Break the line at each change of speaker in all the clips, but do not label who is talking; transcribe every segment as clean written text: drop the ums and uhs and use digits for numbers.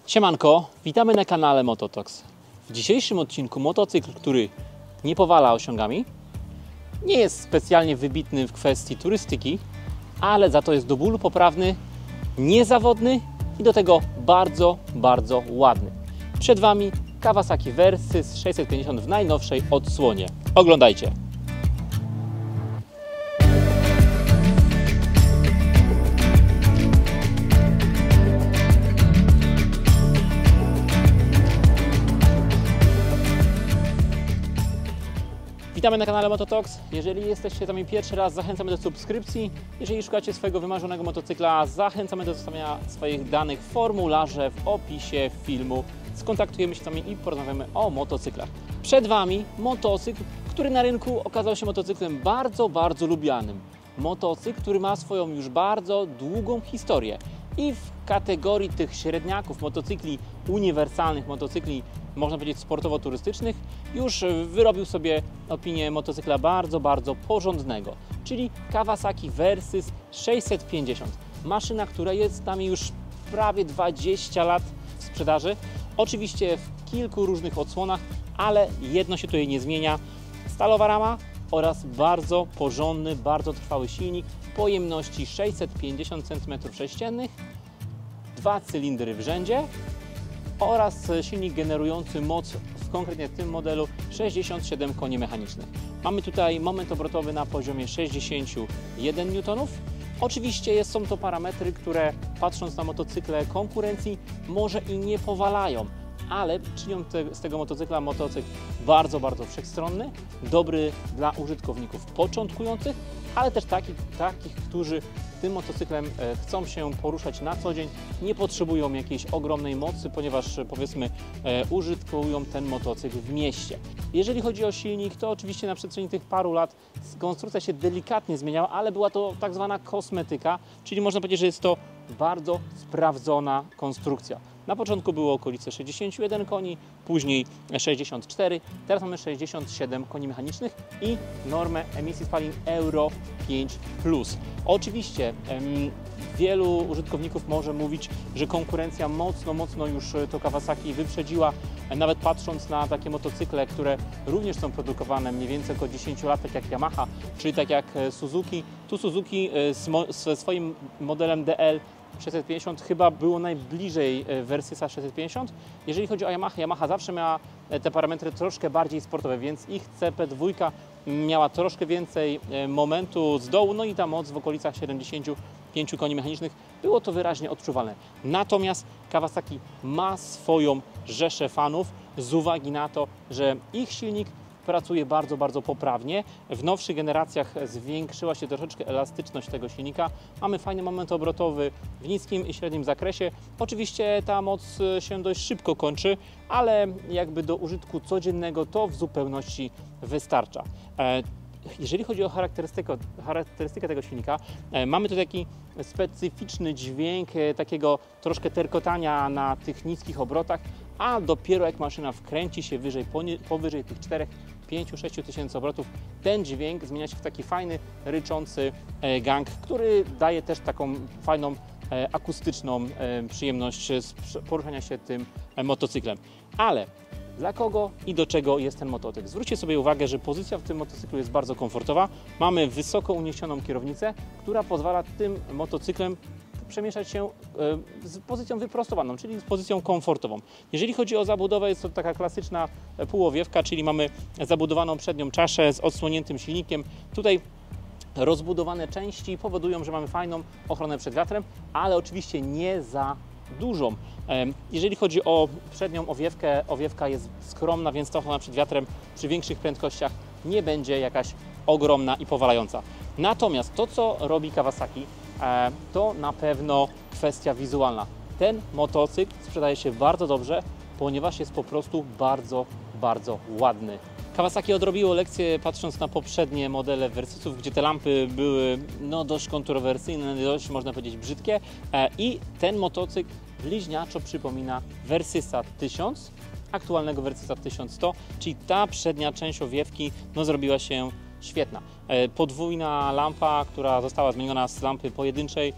Siemanko, witamy na kanale Mototox. W dzisiejszym odcinku motocykl, który nie powala osiągami, nie jest specjalnie wybitny w kwestii turystyki, ale za to jest do bólu poprawny, niezawodny i do tego bardzo ładny. Przed Wami Kawasaki Versys 650 w najnowszej odsłonie. Oglądajcie! Witamy na kanale Mototox. Jeżeli jesteście z nami pierwszy raz, zachęcamy do subskrypcji. Jeżeli szukacie swojego wymarzonego motocykla, zachęcamy do zostawienia swoich danych w formularze w opisie filmu. Skontaktujemy się z Wami i porozmawiamy o motocyklach. Przed Wami motocykl, który na rynku okazał się motocyklem bardzo lubianym. Motocykl, który ma swoją już bardzo długą historię. I w kategorii tych średniaków, motocykli uniwersalnych, motocykli można powiedzieć sportowo-turystycznych, już wyrobił sobie opinię motocykla bardzo porządnego, czyli Kawasaki Versys 650. Maszyna, która jest z nami już prawie 20 lat w sprzedaży, oczywiście w kilku różnych odsłonach, ale jedno się tutaj nie zmienia: stalowa rama oraz bardzo porządny, bardzo trwały silnik pojemności 650 cm3, 2 cylindry w rzędzie oraz silnik generujący moc konkretnie w tym modelu 67 koni mechanicznych. Mamy tutaj moment obrotowy na poziomie 61 N. Oczywiście są to parametry, które patrząc na motocykle konkurencji może i nie powalają, ale czynią z tego motocykla motocykl bardzo wszechstronny, dobry dla użytkowników początkujących, ale też takich, którzy tym motocyklem chcą się poruszać na co dzień, nie potrzebują jakiejś ogromnej mocy, ponieważ powiedzmy użytkują ten motocykl w mieście. Jeżeli chodzi o silnik, to oczywiście na przestrzeni tych paru lat konstrukcja się delikatnie zmieniała, ale była to tak zwana kosmetyka, czyli można powiedzieć, że jest to bardzo sprawdzona konstrukcja. Na początku było okolice 61 koni, później 64, teraz mamy 67 koni mechanicznych i normę emisji spalin Euro 5+. Oczywiście wielu użytkowników może mówić, że konkurencja mocno już to Kawasaki wyprzedziła, nawet patrząc na takie motocykle, które również są produkowane mniej więcej około 10 lat, tak jak Yamaha, czy tak jak Suzuki. Tu Suzuki ze swoim modelem DL 650 chyba było najbliżej Versysa 650. Jeżeli chodzi o Yamaha zawsze miała te parametry troszkę bardziej sportowe, więc ich CP2 miała troszkę więcej momentu z dołu, no i ta moc w okolicach 75 koni mechanicznych, było to wyraźnie odczuwalne. Natomiast Kawasaki ma swoją rzeszę fanów z uwagi na to, że ich silnik pracuje bardzo poprawnie. W nowszych generacjach zwiększyła się troszeczkę elastyczność tego silnika. Mamy fajny moment obrotowy w niskim i średnim zakresie. Oczywiście ta moc się dość szybko kończy, ale jakby do użytku codziennego to w zupełności wystarcza. Jeżeli chodzi o charakterystykę tego silnika, mamy tu taki specyficzny dźwięk takiego troszkę terkotania na tych niskich obrotach, a dopiero jak maszyna wkręci się powyżej tych 4, 5, 6 tysięcy obrotów, ten dźwięk zmienia się w taki fajny, ryczący gang, który daje też taką fajną, akustyczną przyjemność z poruszania się tym motocyklem. Ale dla kogo i do czego jest ten motocykl? Zwróćcie sobie uwagę, że pozycja w tym motocyklu jest bardzo komfortowa. Mamy wysoko uniesioną kierownicę, która pozwala tym motocyklem przemieszczać się z pozycją wyprostowaną, czyli z pozycją komfortową. Jeżeli chodzi o zabudowę, jest to taka klasyczna półowiewka, czyli mamy zabudowaną przednią czaszę z odsłoniętym silnikiem. Tutaj rozbudowane części powodują, że mamy fajną ochronę przed wiatrem, ale oczywiście nie za dużą. Jeżeli chodzi o przednią owiewkę, owiewka jest skromna, więc ta ochrona przed wiatrem przy większych prędkościach nie będzie jakaś ogromna i powalająca. Natomiast to, co robi Kawasaki, to na pewno kwestia wizualna. Ten motocykl sprzedaje się bardzo dobrze, ponieważ jest po prostu bardzo ładny. Kawasaki odrobiło lekcję patrząc na poprzednie modele Versysów, gdzie te lampy były dość kontrowersyjne, dość można powiedzieć brzydkie, i ten motocykl bliźniaczo przypomina Versysa 1000, aktualnego Versysa 1100, czyli ta przednia część owiewki zrobiła się świetna. Podwójna lampa, która została zmieniona z lampy pojedynczej,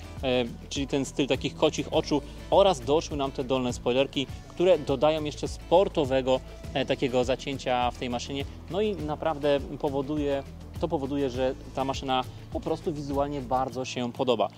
czyli ten styl takich kocich oczu, oraz doszły nam te dolne spoilerki, które dodają jeszcze sportowego takiego zacięcia w tej maszynie. No i naprawdę to powoduje, że ta maszyna po prostu wizualnie bardzo się podoba.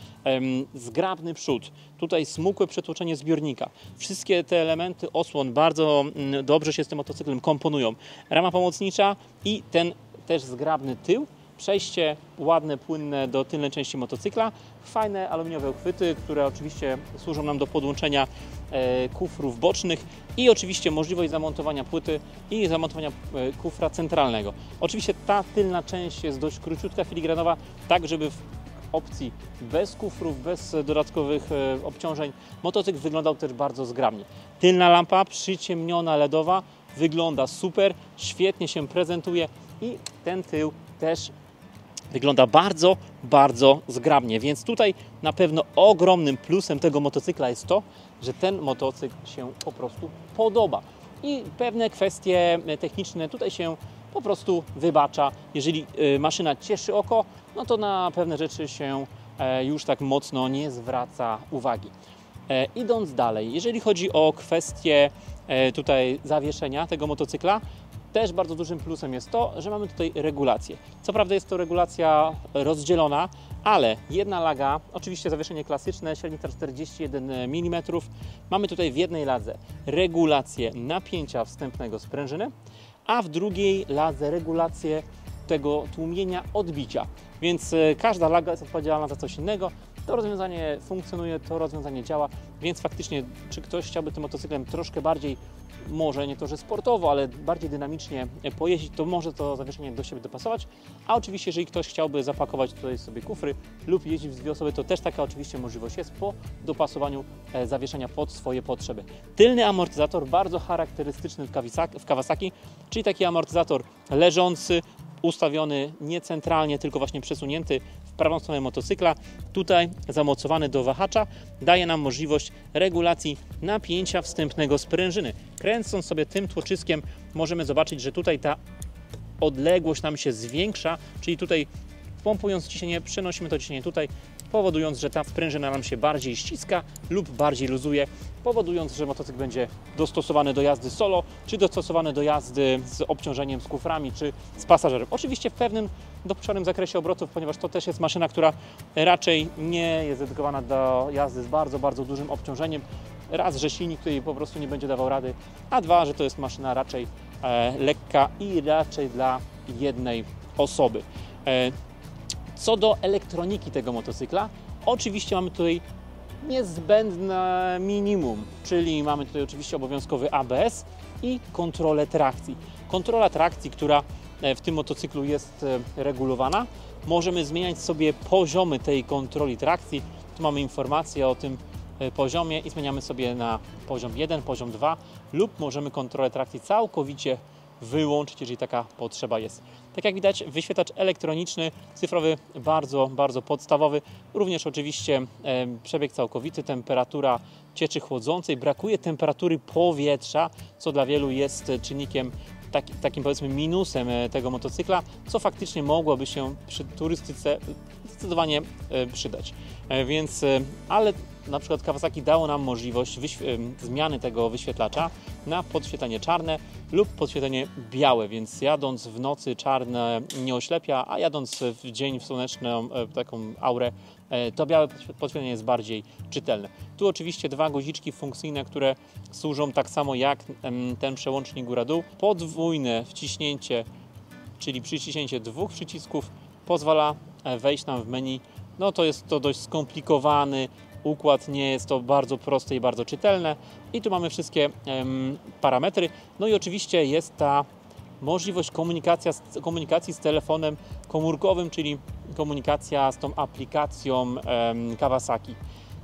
Zgrabny przód, tutaj smukłe przetłoczenie zbiornika. Wszystkie te elementy osłon bardzo dobrze się z tym motocyklem komponują. Rama pomocnicza i ten też zgrabny tył. Przejście ładne, płynne do tylnej części motocykla. Fajne aluminiowe uchwyty, które oczywiście służą nam do podłączenia kufrów bocznych i oczywiście możliwość zamontowania płyty i zamontowania kufra centralnego. Oczywiście ta tylna część jest dość króciutka, filigranowa, tak żeby w opcji bez kufrów, bez dodatkowych obciążeń motocykl wyglądał też bardzo zgrabnie. Tylna lampa przyciemniona LEDowa wygląda super, świetnie się prezentuje i ten tył też wygląda bardzo, bardzo zgrabnie, więc tutaj na pewno ogromnym plusem tego motocykla jest to, że ten motocykl się po prostu podoba i pewne kwestie techniczne tutaj się po prostu wybacza. Jeżeli maszyna cieszy oko, no to na pewne rzeczy się już tak mocno nie zwraca uwagi. Idąc dalej, jeżeli chodzi o kwestię tutaj zawieszenia tego motocykla, też bardzo dużym plusem jest to, że mamy tutaj regulację. Co prawda jest to regulacja rozdzielona, ale jedna laga, oczywiście zawieszenie klasyczne, średnica 41 mm. Mamy tutaj w jednej ladze regulację napięcia wstępnego sprężyny, a w drugiej ladze regulację tego tłumienia odbicia. Więc każda laga jest odpowiedzialna za coś innego. To rozwiązanie funkcjonuje, to rozwiązanie działa, więc faktycznie, czy ktoś chciałby tym motocyklem troszkę bardziej, może nie to, że sportowo, ale bardziej dynamicznie pojeździć, to może to zawieszenie do siebie dopasować. A oczywiście, jeżeli ktoś chciałby zapakować tutaj sobie kufry lub jeździć w dwie osoby, to też taka oczywiście możliwość jest po dopasowaniu zawieszenia pod swoje potrzeby. Tylny amortyzator, bardzo charakterystyczny w Kawasaki, czyli taki amortyzator leżący, ustawiony nie centralnie, tylko właśnie przesunięty w prawą stronę motocykla. Tutaj zamocowany do wahacza daje nam możliwość regulacji napięcia wstępnego sprężyny. Kręcąc sobie tym tłoczyskiem możemy zobaczyć, że tutaj ta odległość nam się zwiększa, czyli tutaj pompując ciśnienie przenosimy to ciśnienie tutaj, powodując, że ta sprężyna nam się bardziej ściska lub bardziej luzuje, powodując, że motocykl będzie dostosowany do jazdy solo, czy dostosowany do jazdy z obciążeniem, z kuframi, czy z pasażerem. Oczywiście w pewnym dopuszczonym zakresie obrotów, ponieważ to też jest maszyna, która raczej nie jest dedykowana do jazdy z bardzo, bardzo dużym obciążeniem. Raz, że silnik tutaj po prostu nie będzie dawał rady, a dwa, że to jest maszyna raczej lekka i raczej dla jednej osoby. Co do elektroniki tego motocykla, oczywiście mamy tutaj niezbędne minimum, czyli mamy tutaj oczywiście obowiązkowy ABS i kontrolę trakcji. Kontrola trakcji, która w tym motocyklu jest regulowana. Możemy zmieniać sobie poziomy tej kontroli trakcji. Tu mamy informację o tym poziomie i zmieniamy sobie na poziom 1, poziom 2 lub możemy kontrolę trakcji całkowicie wyłączyć, jeżeli taka potrzeba jest. Tak jak widać, wyświetlacz elektroniczny, cyfrowy, bardzo, bardzo podstawowy. Również oczywiście przebieg całkowity, temperatura cieczy chłodzącej. Brakuje temperatury powietrza, co dla wielu jest czynnikiem takim powiedzmy minusem tego motocykla, co faktycznie mogłoby się przy turystyce zdecydowanie przydać. Ale na przykład Kawasaki dało nam możliwość zmiany tego wyświetlacza na podświetlenie czarne lub podświetlenie białe, więc jadąc w nocy czarne nie oślepia, a jadąc w dzień w słoneczną taką aurę, to białe podświetlenie jest bardziej czytelne. Tu oczywiście dwa guziczki funkcyjne, które służą tak samo jak ten przełącznik góra-dół. Podwójne wciśnięcie, czyli przyciśnięcie dwóch przycisków pozwala wejść nam w menu. No to jest to dość skomplikowany układ, nie jest to bardzo proste i bardzo czytelne. I tu mamy wszystkie parametry. No i oczywiście jest ta możliwość komunikacji z telefonem komórkowym, czyli komunikacja z tą aplikacją Kawasaki.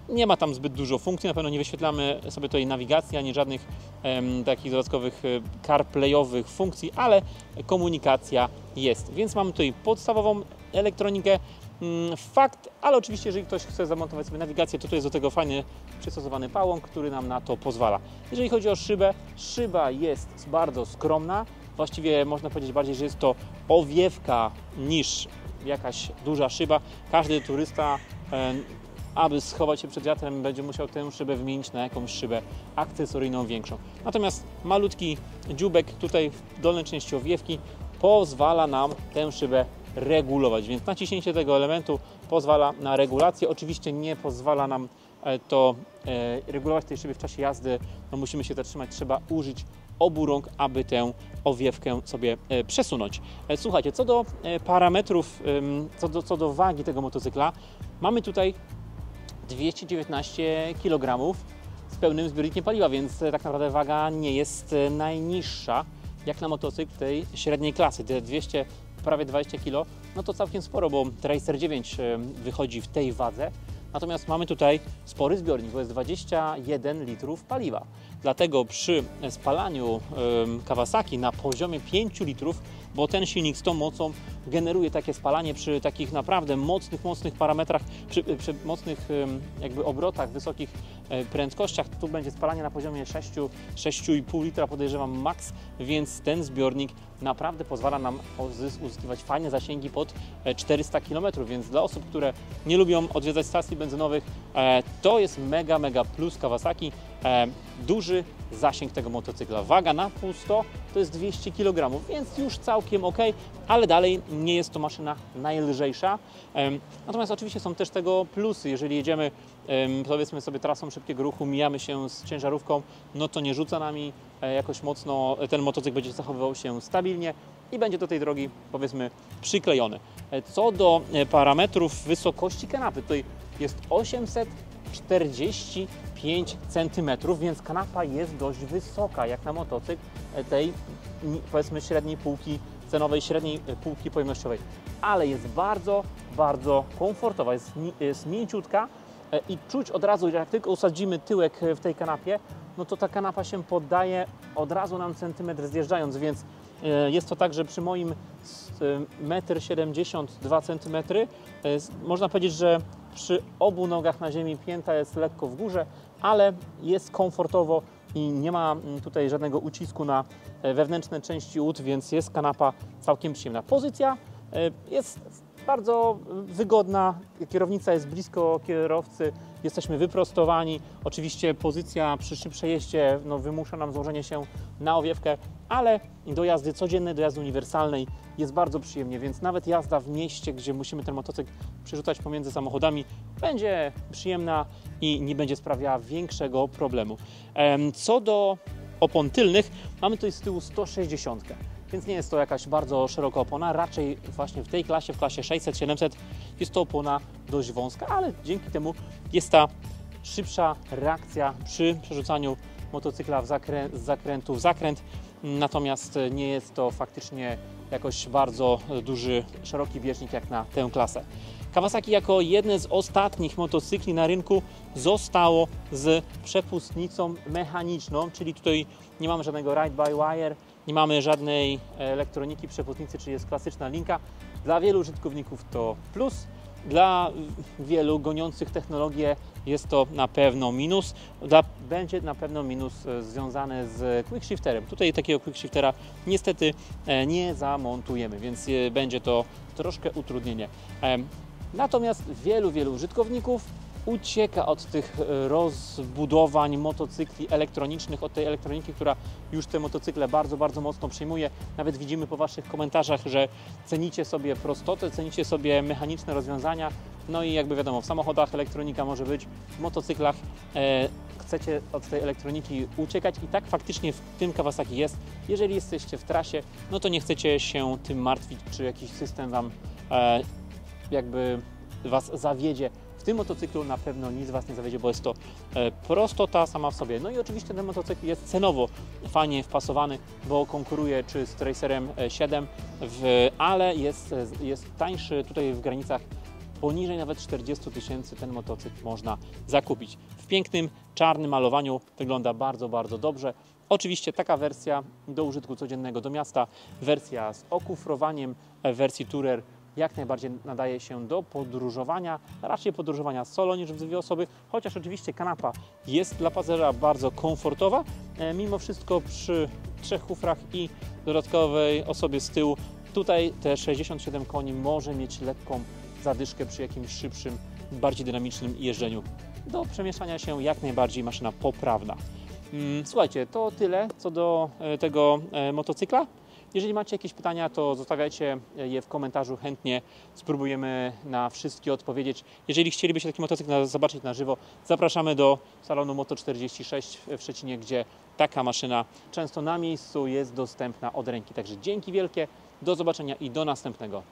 Nie ma tam zbyt dużo funkcji, na pewno nie wyświetlamy sobie tutaj nawigacji, ani żadnych takich dodatkowych CarPlayowych funkcji, ale komunikacja jest. Więc mamy tutaj podstawową elektronikę. Fakt, ale oczywiście jeżeli ktoś chce zamontować sobie nawigację, to tu jest do tego fajny przystosowany pałąk, który nam na to pozwala. Jeżeli chodzi o szybę, szyba jest bardzo skromna, Właściwie można powiedzieć bardziej, że jest to owiewka niż jakaś duża szyba. Każdy turysta, aby schować się przed wiatrem, będzie musiał tę szybę wymienić na jakąś szybę akcesoryjną większą. Natomiast malutki dzióbek tutaj w dolnej części owiewki pozwala nam tę szybę regulować, więc naciśnięcie tego elementu pozwala na regulację. Oczywiście nie pozwala nam to regulować tej szyby w czasie jazdy, no musimy się zatrzymać, trzeba użyć obu rąk, aby tę owiewkę sobie przesunąć. Słuchajcie, co do parametrów, co do wagi tego motocykla, mamy tutaj 219 kg z pełnym zbiornikiem paliwa, więc tak naprawdę waga nie jest najniższa jak na motocykl tej średniej klasy. Te 200, prawie 20 kg, no to całkiem sporo, bo Racer 9 wychodzi w tej wadze. Natomiast mamy tutaj spory zbiornik, bo jest 21 litrów paliwa. Dlatego przy spalaniu Kawasaki na poziomie 5 litrów, bo ten silnik z tą mocą generuje takie spalanie przy takich naprawdę mocnych parametrach, przy mocnych jakby obrotach, wysokich prędkościach, tu będzie spalanie na poziomie 6,5 litra, podejrzewam max, więc ten zbiornik naprawdę pozwala nam uzyskiwać fajne zasięgi pod 400 km, więc dla osób, które nie lubią odwiedzać stacji benzynowych, to jest mega plus Kawasaki. Duży zasięg tego motocykla. Waga na pusto to jest 200 kg, więc już całkiem ok, ale dalej nie jest to maszyna najlżejsza. Natomiast oczywiście są też tego plusy. Jeżeli jedziemy, powiedzmy sobie, trasą szybkiego ruchu, mijamy się z ciężarówką, no to nie rzuca nami jakoś mocno, ten motocykl będzie zachowywał się stabilnie i będzie do tej drogi, powiedzmy, przyklejony. Co do parametrów wysokości kanapy, tutaj jest 845 cm, więc kanapa jest dość wysoka, jak na motocykl tej, powiedzmy, średniej półki cenowej, średniej półki pojemnościowej, ale jest bardzo komfortowa, jest mięciutka i czuć od razu, jak tylko usadzimy tyłek w tej kanapie, no to ta kanapa się poddaje od razu nam centymetr zjeżdżając, więc jest to tak, że przy moim 1,72 m można powiedzieć, że przy obu nogach na ziemi pięta jest lekko w górze, ale jest komfortowo i nie ma tutaj żadnego ucisku na wewnętrzne części ud, więc jest kanapa całkiem przyjemna. Pozycja jest bardzo wygodna, kierownica jest blisko kierowcy, jesteśmy wyprostowani. Oczywiście pozycja przy przejeździe wymusza nam złożenie się na owiewkę, ale do jazdy codziennej, do jazdy uniwersalnej jest bardzo przyjemnie, więc nawet jazda w mieście, gdzie musimy ten motocykl przerzucać pomiędzy samochodami, będzie przyjemna i nie będzie sprawiała większego problemu. Co do opon tylnych, mamy tutaj z tyłu 160, więc nie jest to jakaś bardzo szeroka opona, raczej właśnie w tej klasie, w klasie 600-700 jest to opona dość wąska, ale dzięki temu jest ta szybsza reakcja przy przerzucaniu motocykla z zakrętu w zakręt, natomiast nie jest to faktycznie jakoś bardzo duży, szeroki bieżnik jak na tę klasę. Kawasaki jako jedne z ostatnich motocykli na rynku zostało z przepustnicą mechaniczną, czyli tutaj nie mamy żadnego ride-by-wire, nie mamy żadnej elektroniki przepustnicy, czyli jest klasyczna linka. Dla wielu użytkowników to plus, dla wielu goniących technologię jest to na pewno minus. Będzie na pewno minus związany z quickshifterem. Tutaj takiego quickshiftera niestety nie zamontujemy, więc będzie to troszkę utrudnienie. Natomiast wielu użytkowników ucieka od tych rozbudowań motocykli elektronicznych, od tej elektroniki, która już te motocykle bardzo mocno przyjmuje. Nawet widzimy po Waszych komentarzach, że cenicie sobie prostotę, cenicie sobie mechaniczne rozwiązania. No i jakby wiadomo, w samochodach elektronika może być, w motocyklach chcecie od tej elektroniki uciekać i tak faktycznie w tym Kawasaki jest. Jeżeli jesteście w trasie, no to nie chcecie się tym martwić, czy jakiś system Wam jakby Was zawiedzie. W tym motocyklu na pewno nic Was nie zawiedzie, bo jest to prostota sama w sobie. No i oczywiście ten motocykl jest cenowo fajnie wpasowany, bo konkuruje czy z Racerem 7, ale jest tańszy tutaj w granicach poniżej nawet 40 000 ten motocykl można zakupić. W pięknym, czarnym malowaniu wygląda bardzo dobrze. Oczywiście taka wersja do użytku codziennego do miasta, wersja z okufrowaniem wersji Tourer jak najbardziej nadaje się do podróżowania, raczej podróżowania solo niż w dwie osoby, chociaż oczywiście kanapa jest dla pasażera bardzo komfortowa. Mimo wszystko przy 3 kufrach i dodatkowej osobie z tyłu. Tutaj te 67 koni może mieć lekką zadyszkę przy jakimś szybszym, bardziej dynamicznym jeżdżeniu. Do przemieszczania się jak najbardziej maszyna poprawna. Słuchajcie, to tyle co do tego motocykla. Jeżeli macie jakieś pytania, to zostawiajcie je w komentarzu, chętnie spróbujemy na wszystkie odpowiedzieć. Jeżeli chcielibyście taki motocykl zobaczyć na żywo, zapraszamy do salonu Moto46 w Szczecinie, gdzie taka maszyna często na miejscu jest dostępna od ręki. Także dzięki wielkie, do zobaczenia i do następnego.